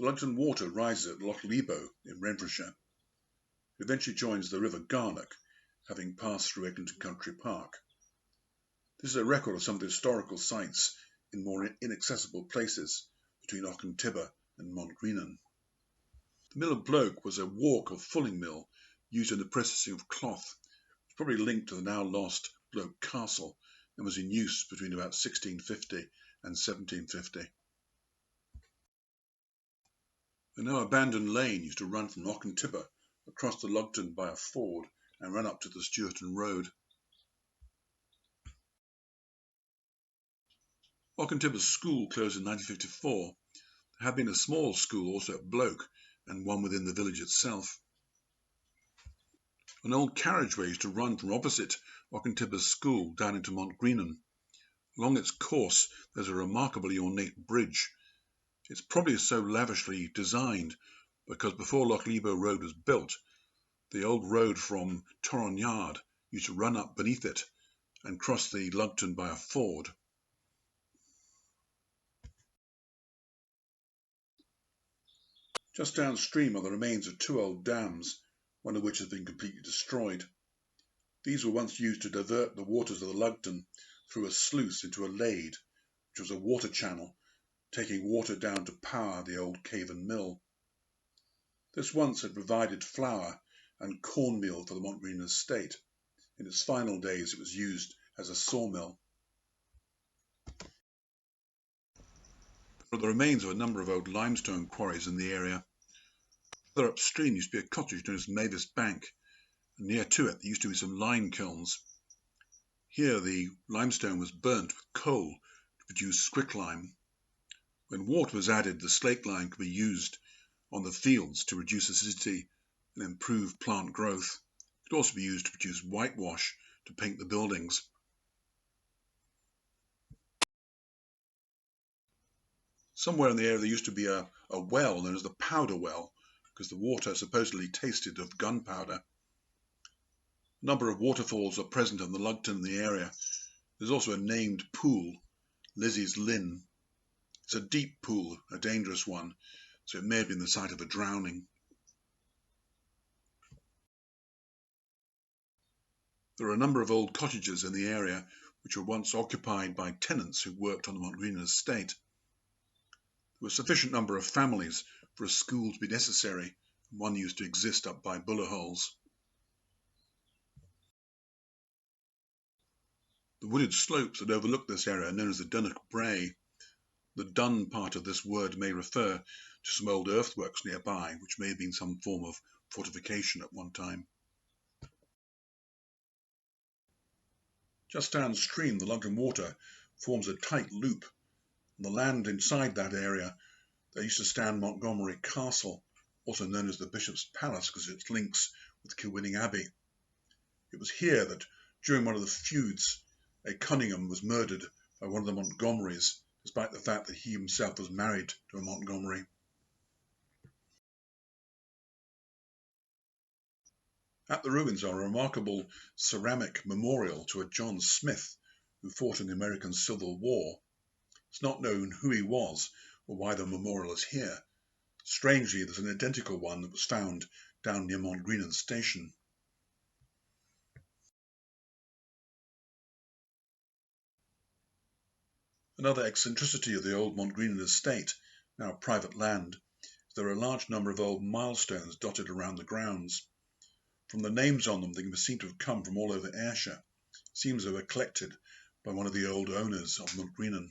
The Lugton Water rises at Lochlibo in Renfrewshire. It eventually joins the River Garnock, having passed through Eglinton Country Park. This is a record of some of the historical sites in more inaccessible places between Auchentiber and Montgreenan. The Mill of Bloke was a walk or fulling mill used in the processing of cloth. It's probably linked to the now lost Bloke Castle and was in use between about 1650 and 1750. A now abandoned lane used to run from Auchentiber across the Lugton by a ford and run up to the Stewarton Road. Auchentiber's school closed in 1954. There had been a small school also at Bloke and one within the village itself. An old carriageway used to run from opposite Auchentiber's school down into Montgreenan. Along its course there's a remarkably ornate bridge. It's probably so lavishly designed because before Lochlibo Road was built, the old road from Torron Yard used to run up beneath it and cross the Lugton by a ford. Just downstream are the remains of two old dams, one of which has been completely destroyed. These were once used to divert the waters of the Lugton through a sluice into a lade, which was a water channel, taking water down to power the old Caven mill. This once had provided flour and cornmeal for the Montgomerie estate. In its final days it was used as a sawmill. There are the remains of a number of old limestone quarries in the area. Further upstream used to be a cottage known as Mavis Bank, and near to it there used to be some lime kilns. Here the limestone was burnt with coal to produce quicklime. When water was added, the slake lime could be used on the fields to reduce acidity and improve plant growth. It could also be used to produce whitewash to paint the buildings. Somewhere in the area there used to be a well known as the Powder Well, because the water supposedly tasted of gunpowder. A number of waterfalls are present on the Lugton in the area. There's also a named pool, Lizzie's Lynn. It's a deep pool, a dangerous one, so it may have been the site of a drowning. There are a number of old cottages in the area which were once occupied by tenants who worked on the Montgreenan estate. There was a sufficient number of families for a school to be necessary, and one used to exist up by Bullerholes. The wooded slopes that overlook this area are known as the Dunnock Brae. The Dun part of this word may refer to some old earthworks nearby, which may have been some form of fortification at one time. Just downstream, the Lugton Water forms a tight loop. On the land inside that area, there used to stand Montgomery Castle, also known as the Bishop's Palace because of its links with Kilwinning Abbey. It was here that, during one of the feuds, a Cunningham was murdered by one of the Montgomerys, despite the fact that he himself was married to a Montgomery. At the ruins are a remarkable ceramic memorial to a John Smith who fought in the American Civil War. It's not known who he was or why the memorial is here. Strangely, there's an identical one that was found down near Montgreenan station. Another eccentricity of the old Montgreenan estate, now private land, is there are a large number of old milestones dotted around the grounds. From the names on them, they seem to have come from all over Ayrshire. It seems they were collected by one of the old owners of Montgreenan.